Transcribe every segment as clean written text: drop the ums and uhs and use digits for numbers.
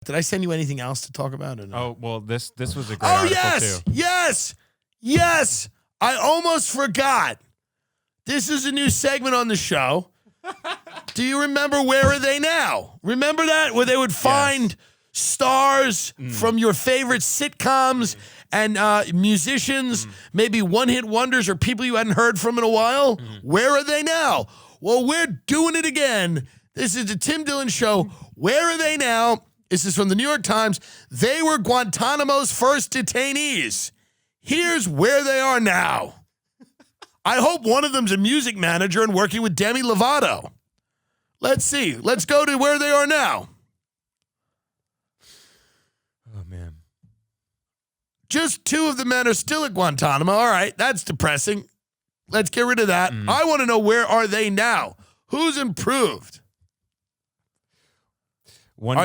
Did I send you anything else to talk about? Or no? Oh, well, this was a great article, too. Yes. I almost forgot. This is a new segment on the show. Do you remember Where Are They Now? Remember that? Where they would find stars from your favorite sitcoms and musicians, maybe one-hit wonders or people you hadn't heard from in a while? Where are they now? Well, we're doing it again. This is the Tim Dillon Show. Where are they now? This is from the New York Times. They were Guantanamo's first detainees. Here's where they are now. I hope one of them's a music manager and working with Demi Lovato. Let's see. Let's go to where they are now. Oh, man. Just 2 of the men are still at Guantanamo. All right, that's depressing. Let's get rid of that. I want to know, where are they now? Who's improved?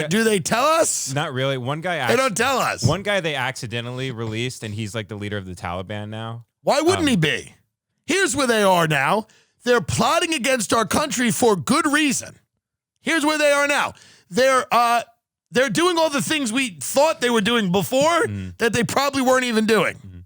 Do they tell us? Not really. One guy. They don't tell us. One guy they accidentally released, and he's like the leader of the Taliban now. Why wouldn't he be? Here's where they are now. They're plotting against our country for good reason. Here's where they are now. They're doing all the things we thought they were doing before that they probably weren't even doing.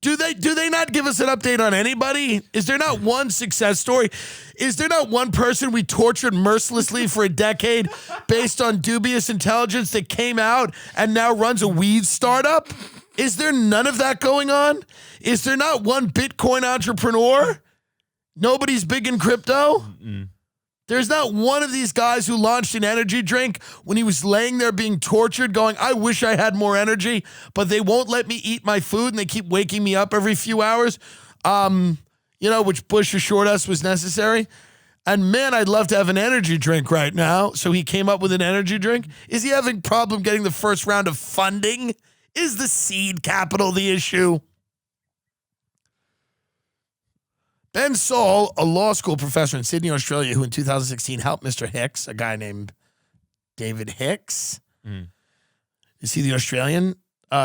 Do they not give us an update on anybody? Is there not one success story? Is there not one person we tortured mercilessly for a decade based on dubious intelligence that came out and now runs a weed startup? Is there none of that going on? Is there not one Bitcoin entrepreneur? Nobody's big in crypto? There's not one of these guys who launched an energy drink when he was laying there being tortured going, I wish I had more energy, but they won't let me eat my food and they keep waking me up every few hours, which Bush assured us was necessary. And man, I'd love to have an energy drink right now. So he came up with an energy drink. Is he having a problem getting the first round of funding? Is the seed capital the issue? Ben Saul, a law school professor in Sydney, Australia, who in 2016 helped Mr. Hicks, a guy named David Hicks. Is he the Australian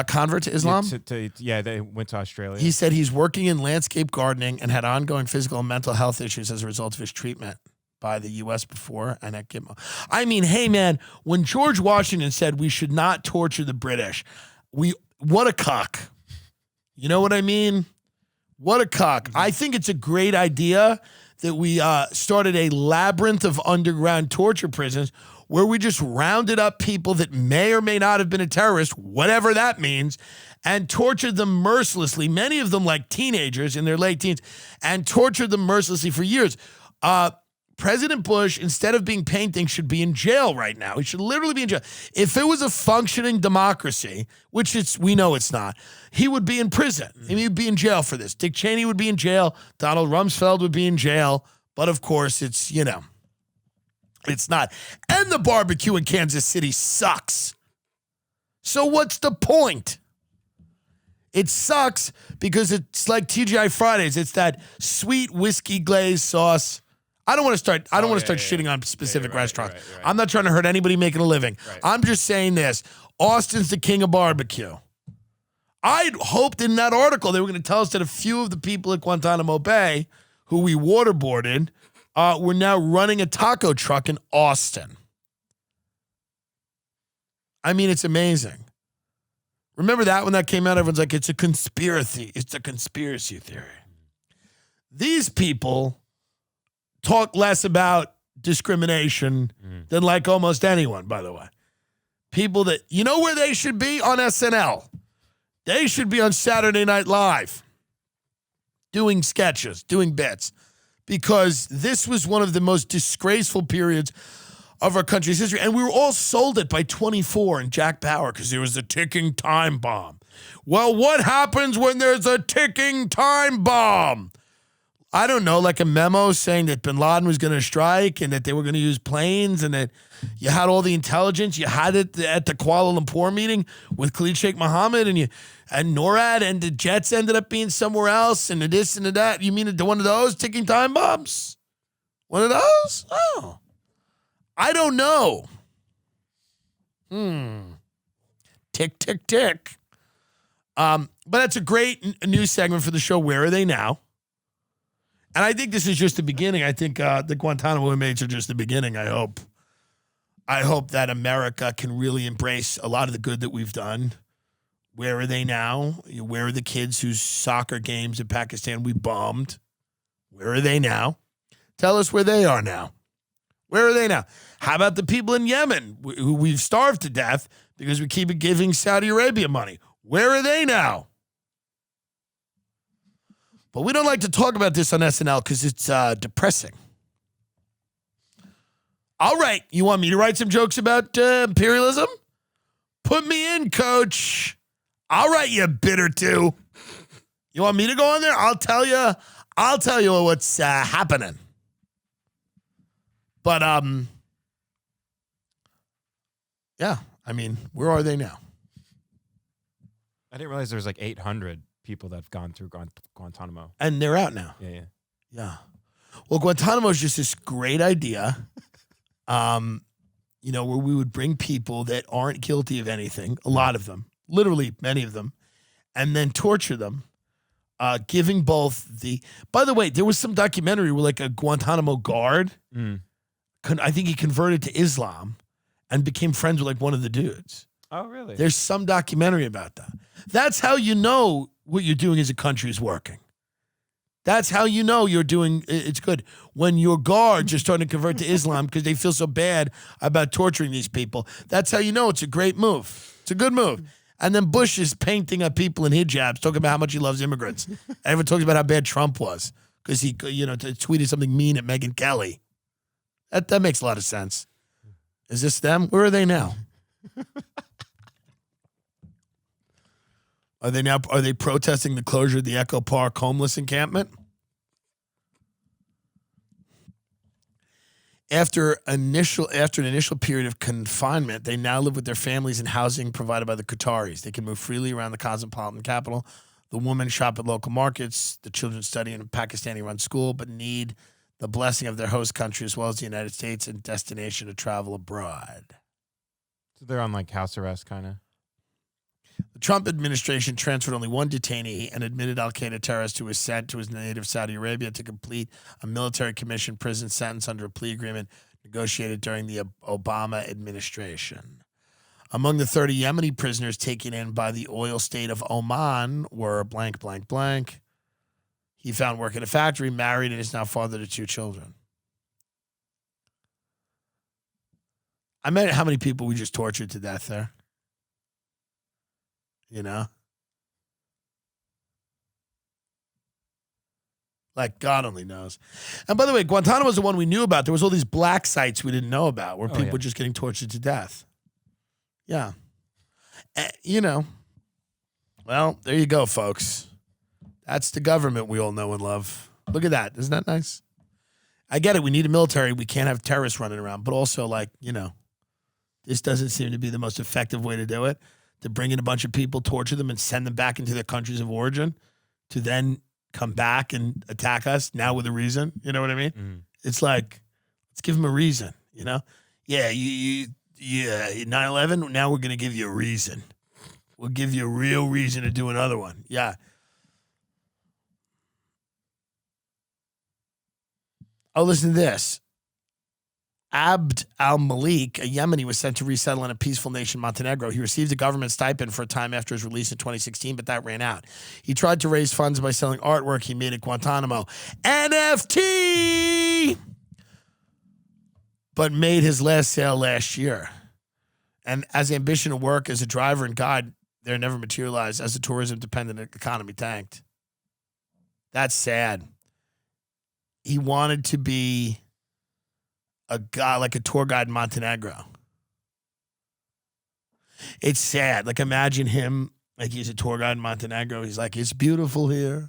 convert to Islam? They went to Australia. He said he's working in landscape gardening and had ongoing physical and mental health issues as a result of his treatment by the U.S. before and at Gitmo. I mean, hey, man, when George Washington said we should not torture the British, what a cuck. You know what I mean? What a cock. I think it's a great idea that we started a labyrinth of underground torture prisons where we just rounded up people that may or may not have been a terrorist, whatever that means, and tortured them mercilessly, many of them like teenagers in their late teens, and tortured them mercilessly for years. President Bush, instead of being painting, should be in jail right now. He should literally be in jail. If it was a functioning democracy, which we know it's not, he would be in prison. He would be in jail for this. Dick Cheney would be in jail. Donald Rumsfeld would be in jail. But of course, it's not. And the barbecue in Kansas City sucks. So what's the point? It sucks because it's like TGI Fridays. It's that sweet whiskey glazed sauce. I don't want to start shitting on specific restaurants. Right. I'm not trying to hurt anybody making a living. Right. I'm just saying this. Austin's the king of barbecue. I'd hoped in that article they were going to tell us that a few of the people at Guantanamo Bay who we waterboarded were now running a taco truck in Austin. I mean, it's amazing. Remember that when that came out? Everyone's like, it's a conspiracy. It's a conspiracy theory. These people talk less about discrimination than like almost anyone, by the way. People that, you know where they should be? On SNL. They should be on Saturday Night Live doing sketches, doing bits, because this was one of the most disgraceful periods of our country's history. And we were all sold it by 24 and Jack Bauer because there was a ticking time bomb. Well, what happens when there's a ticking time bomb? I don't know, like a memo saying that bin Laden was going to strike and that they were going to use planes and that you had all the intelligence. You had it at the Kuala Lumpur meeting with Khalid Sheikh Mohammed and NORAD, and the jets ended up being somewhere else and the this and the that. You mean one of those ticking time bombs? One of those? Oh. I don't know. Tick, tick, tick. But that's a great news segment for the show. Where are they now? And I think this is just the beginning. I think the Guantanamo inmates are just the beginning, I hope. I hope that America can really embrace a lot of the good that we've done. Where are they now? Where are the kids whose soccer games in Pakistan we bombed? Where are they now? Tell us where they are now. Where are they now? How about the people in Yemen who we've starved to death because we keep giving Saudi Arabia money? Where are they now? But we don't like to talk about this on SNL because it's depressing. All right, you want me to write some jokes about imperialism? Put me in, coach. All right, you bitter two. You want me to go on there? I'll tell you what's happening. But yeah, I mean, where are they now? I didn't realize there was like 800 people that have gone through Guantanamo. And they're out now. Yeah. Well, Guantanamo is just this great idea. Where we would bring people that aren't guilty of anything, a lot of them, literally many of them, and then torture them, giving both the... By the way, there was some documentary where like a Guantanamo guard, I think he converted to Islam and became friends with like one of the dudes. Oh, really? There's some documentary about that. That's how you know what you're doing as a country is working. That's how you know you're doing it's good. When your guards are starting to convert to Islam because they feel so bad about torturing these people. That's how you know it's a great move. It's a good move. And then Bush is painting up people in hijabs, talking about how much he loves immigrants. Everyone talks about how bad Trump was because he, tweeted something mean at Megyn Kelly. That makes a lot of sense. Is this them? Where are they now? Are they protesting the closure of the Echo Park homeless encampment? After an initial period of confinement, they now live with their families in housing provided by the Qataris. They can move freely around the cosmopolitan capital. The women shop at local markets. The children study in a Pakistani-run school, but need the blessing of their host country as well as the United States and destination to travel abroad. So they're on like house arrest kind of? The Trump administration transferred only one detainee, an admitted al-Qaeda terrorist who was sent to his native Saudi Arabia to complete a military commission prison sentence under a plea agreement negotiated during the Obama administration. Among the 30 Yemeni prisoners taken in by the oil state of Oman were blank, blank, blank. He found work at a factory, married, and is now father to 2 children. I meant how many people we just tortured to death there. Like God only knows. And by the way, Guantanamo was the one we knew about. There was all these black sites we didn't know about where people were just getting tortured to death. Yeah. Well, there you go, folks. That's the government we all know and love. Look at that. Isn't that nice? I get it. We need a military. We can't have terrorists running around. But also, this doesn't seem to be the most effective way to do it. To bring in a bunch of people, torture them, and send them back into their countries of origin to then come back and attack us now with a reason. You know what I mean? Mm. It's like, let's give them a reason, Yeah, 9/11, now we're going to give you a reason. We'll give you a real reason to do another one. Yeah. Oh, listen to this. Abd al-Malik, a Yemeni, was sent to resettle in a peaceful nation, Montenegro. He received a government stipend for a time after his release in 2016, but that ran out. He tried to raise funds by selling artwork he made at Guantanamo. NFT! But made his last sale last year. And as ambition to work as a driver and guide there never materialized as the tourism-dependent economy tanked. That's sad. He wanted to be a guy like a tour guide in Montenegro. It's sad. Like, imagine him, like he's a tour guide in Montenegro. He's like, it's beautiful here.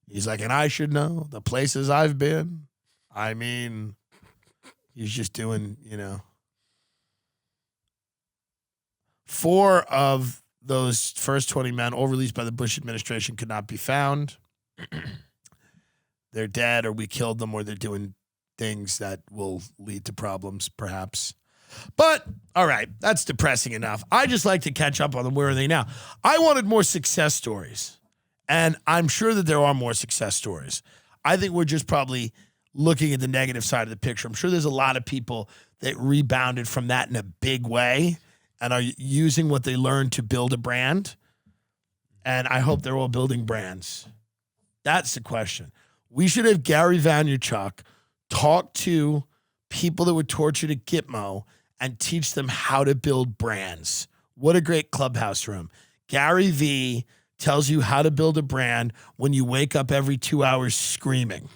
He's like, and I should know the places I've been. I mean, he's just doing, 4 of those first 20 men, all released by the Bush administration, could not be found. They're dead, or we killed them, or they're doing things that will lead to problems, perhaps. But, all right, that's depressing enough. I just like to catch up on them. Where are they now? I wanted more success stories, and I'm sure that there are more success stories. I think we're just probably looking at the negative side of the picture. I'm sure there's a lot of people that rebounded from that in a big way and are using what they learned to build a brand. And I hope they're all building brands. That's the question. We should have Gary Vaynerchuk talk to people that were tortured at Gitmo and teach them how to build brands. What a great clubhouse room. Gary V tells you how to build a brand when you wake up every 2 hours screaming.